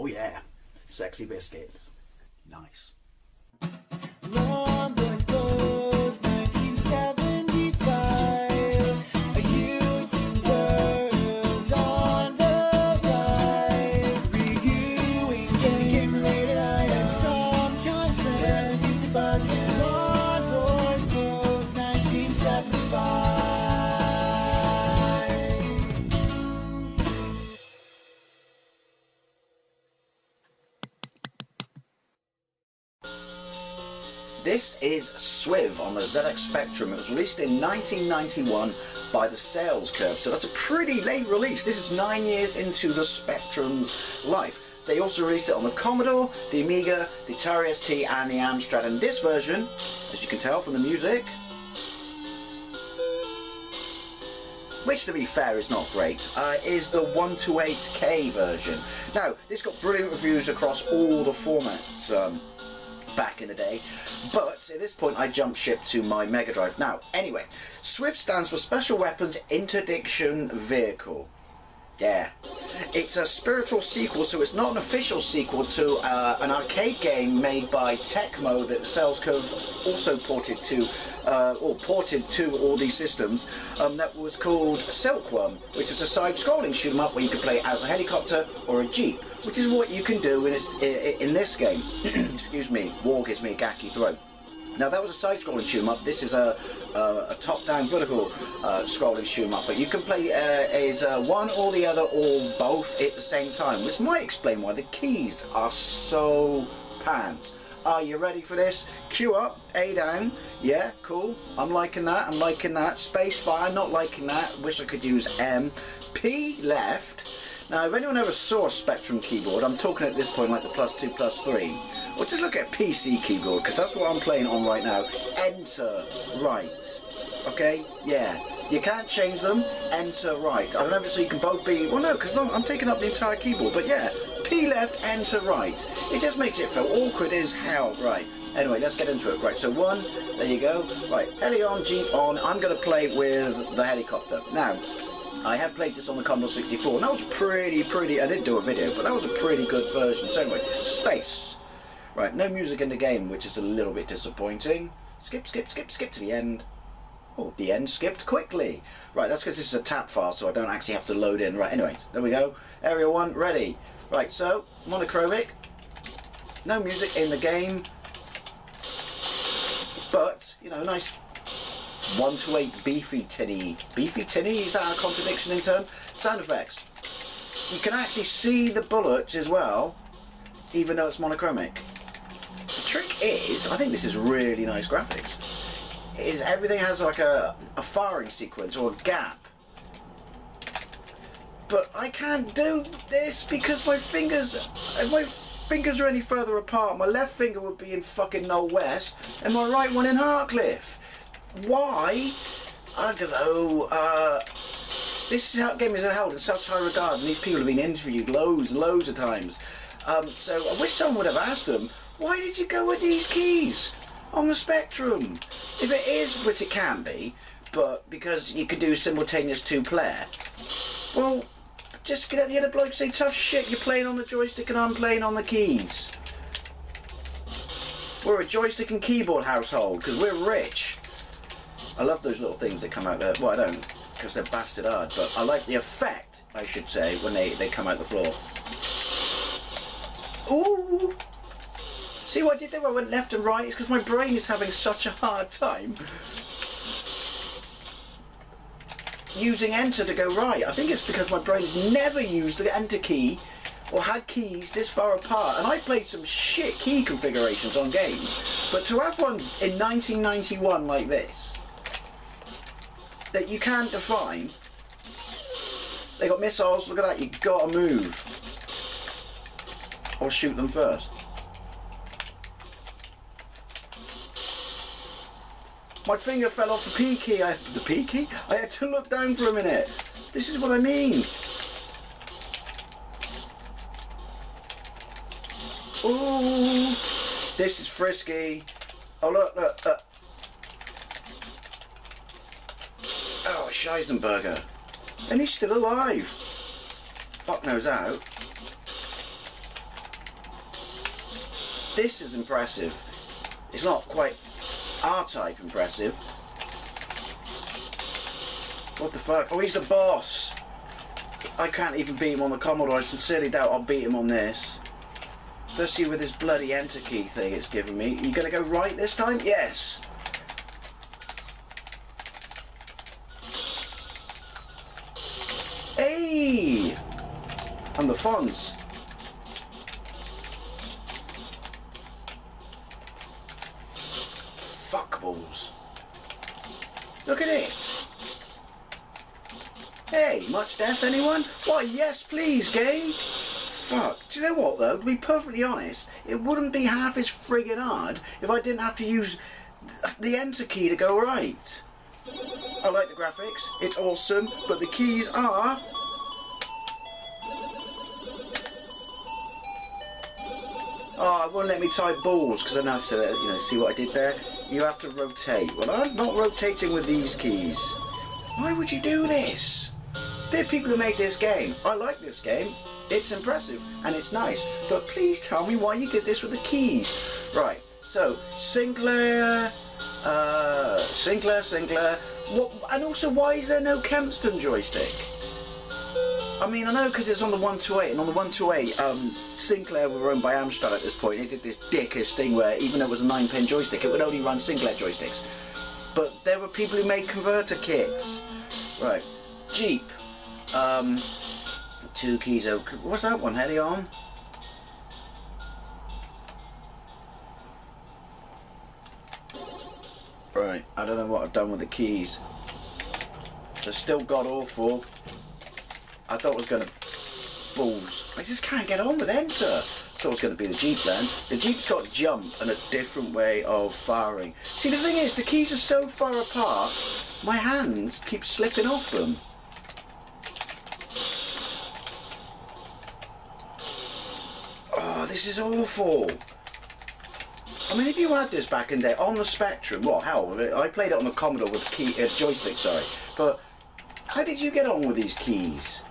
Oh yeah, sexy biscuits. Nice. Long was 1975. Using words on the rise. Reviewing games late at night and sometimes friends used to bug you. Long was 1975. This is SWIV on the ZX Spectrum. It was released in 1991 by the Sales Curve, so that's a pretty late release. This is 9 years into the Spectrum's life. They also released it on the Commodore, the Amiga, the Atari ST and the Amstrad, and this version, as you can tell from the music, which to be fair is not great, is the 128K version. Now, this got brilliant reviews across all the formats back in the day, but at this point I jumped ship to my Mega Drive. Now, anyway, SWIV stands for Special Weapons Interdiction Vehicle. Yeah. It's a spiritual sequel, so it's not an official sequel to an arcade game made by Tecmo that Sales Curve also ported to all these systems, that was called Silkworm, which was a side-scrolling shoot-'em-up where you could play as a helicopter or a jeep, which is what you can do in this game. Excuse me, war gives me a gacky throat. Now that was a side-scrolling shoot-'em-up. This is a top-down vertical scrolling shoot-'em-up, but you can play as one or the other or both at the same time, which might explain why the keys are so pants. Are you ready for this? Q up, A down. Yeah, cool. I'm liking that. I'm liking that. Space bar, not liking that. Wish I could use M. P left. Now, if anyone ever saw a Spectrum keyboard, I'm talking at this point like the +2, +3, or just look at PC keyboard, because that's what I'm playing on right now. Enter right. Okay? Yeah. You can't change them. Enter right. I don't know if so you can both be... Well, no, because I'm taking up the entire keyboard, but yeah. P left, enter right. It just makes it feel awkward as hell. Right. Anyway, let's get into it. Right, so one. There you go. Right, heli on, jeep on. I'm going to play with the helicopter. Now, I have played this on the Commodore 64, and that was pretty, I didn't do a video, but that was a pretty good version. So anyway, space. Right, no music in the game, which is a little bit disappointing. Skip to the end. Oh, the end skipped quickly. Right, that's because this is a tap file, so I don't actually have to load in. Right, anyway, there we go. Area 1, ready. Right, so, monochromic. No music in the game. But, you know, nice 128 beefy tinny. Beefy tinny, is that a contradiction in term? Sound effects. You can actually see the bullets as well, even though it's monochromic. The trick is, I think this is really nice graphics, is everything has like a firing sequence or a gap. But I can't do this because my fingers are any further apart. My left finger would be in fucking Knoll West and my right one in Hartcliffe. Why? I don't know. This is how game is held in such high regard, and these people have been interviewed loads and loads of times. So I wish someone would have asked them, why did you go with these keys on the Spectrum? If it is, which it can be, but because you could do simultaneous two-player, well, just get at the other bloke and say, tough shit, you're playing on the joystick and I'm playing on the keys. We're a joystick and keyboard household, because we're rich. I love those little things that come out there. Well, I don't, because they're bastard hard, but I like the effect, I should say, when they come out the floor. Ooh! See what I did there? I went left and right. It's because my brain is having such a hard time using enter to go right. I think it's because my brain has never used the enter key or had keys this far apart. And I played some shit key configurations on games, but to have one in 1991 like this, that you can't define. They got missiles, look at that, you gotta move. Or shoot them first. My finger fell off the P key. The P key? I had to look down for a minute. This is what I mean. Ooh, this is frisky. Oh look. Oh, Scheisenberger. And he's still alive. Fuck knows out. this is impressive. It's not quite R-Type impressive. What the fuck? Oh, he's the boss. I can't even beat him on the Commodore. I sincerely doubt I'll beat him on this. Especially with this bloody enter key thing it's given me. You gonna go right this time? Yes. Hey! And the fonts. Fuckballs. Look at it. Hey, much death, anyone? Why, yes, please, game. Fuck. Do you know what, though? To be perfectly honest, it wouldn't be half as friggin' hard if I didn't have to use the enter key to go right. I like the graphics. It's awesome, but the keys are... Oh, it won't let me type balls because I know, so that, you know, see what I did there? You have to rotate. Well, I'm not rotating with these keys. Why would you do this? They're people who made this game. I like this game. It's impressive and it's nice. But please tell me why you did this with the keys. Right, so Sinclair. What, and also, why is there no Kempston joystick? I mean, I know because it's on the 128, and on the 128, Sinclair were owned by Amstrad at this point. They did this dickish thing where, even though it was a 9-pin joystick, it would only run Sinclair joysticks. But there were people who made converter kits. Right, Jeep. 2 keys. What's that one? Heady on. Right, I don't know what I've done with the keys. They're still god awful. I thought it was going to... Balls. I just can't get on with enter. I thought it was going to be the Jeep then. The Jeep's got jump and a different way of firing. See, the thing is, the keys are so far apart, my hands keep slipping off them. Oh, this is awful. I mean, if you had this back in the day on the Spectrum, what, hell, I played it on the Commodore with joystick, sorry. But how did you get on with these keys?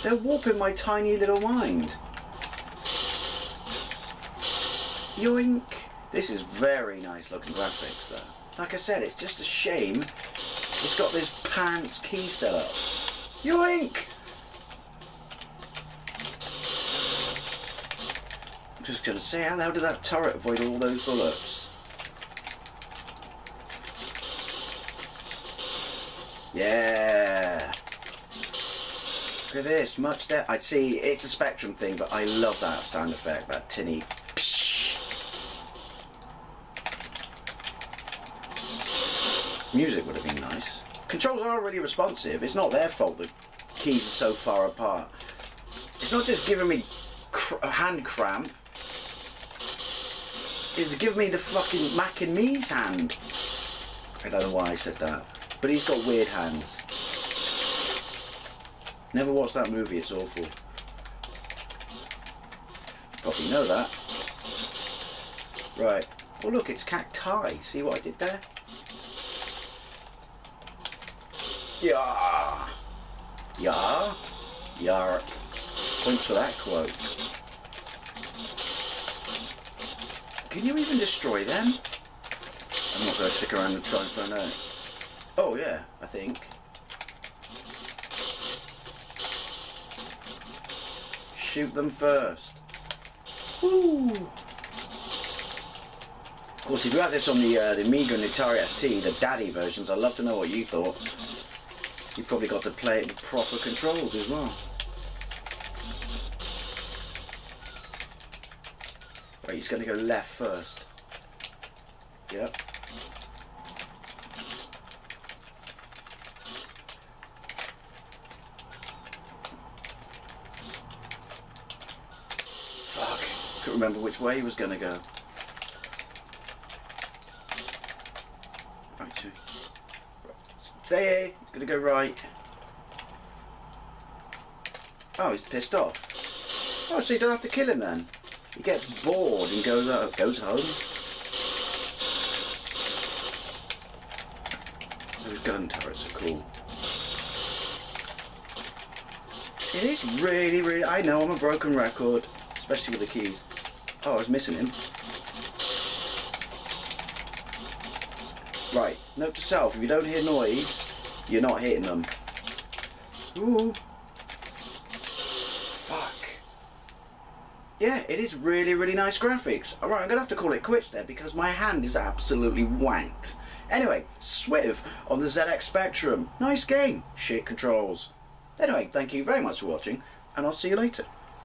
They're warping my tiny little mind. Yoink. This is very nice looking graphics though. Like I said, it's just a shame it's got this pants key setup. Yoink. I'm just going to say, how the hell did that turret avoid all those bullets? Yeah. Look at this, much death. I'd see it's a Spectrum thing, but I love that sound effect, that tinny. Psh. Music would have been nice. Controls are really responsive. It's not their fault the keys are so far apart. It's not just giving me hand cramp. It's giving me the fucking Mac and Me's hand. I don't know why I said that, but he's got weird hands. Never watched that movie, it's awful. Probably know that. Right. Oh look, it's cacti. See what I did there? Yeah. Yeah. Yarp. Points for that quote. Can you even destroy them? I'm not going to stick around and try and find out. Oh yeah, I think. Shoot them first. Woo! Of course, if you had this on the Amiga and Atari ST, the daddy versions, I'd love to know what you thought. You probably got to play it with proper controls as well. Right, he's going to go left first. Yep. Fuck. Couldn't remember which way he was going to go. Right, two. Stay here. He's going to go right. Oh, he's pissed off. Oh, so you don't have to kill him then. He gets bored and goes home. Those gun turrets are cool. It is really, I know I'm a broken record, especially with the keys. Oh, I was missing him. Right, note to self, if you don't hear noise, you're not hitting them. Ooh. Fuck. Yeah, it is really, really nice graphics. Alright, I'm going to have to call it quits there because my hand is absolutely wanked. Anyway, SWIV on the ZX Spectrum. Nice game. Shit controls. Anyway, thank you very much for watching, and I'll see you later.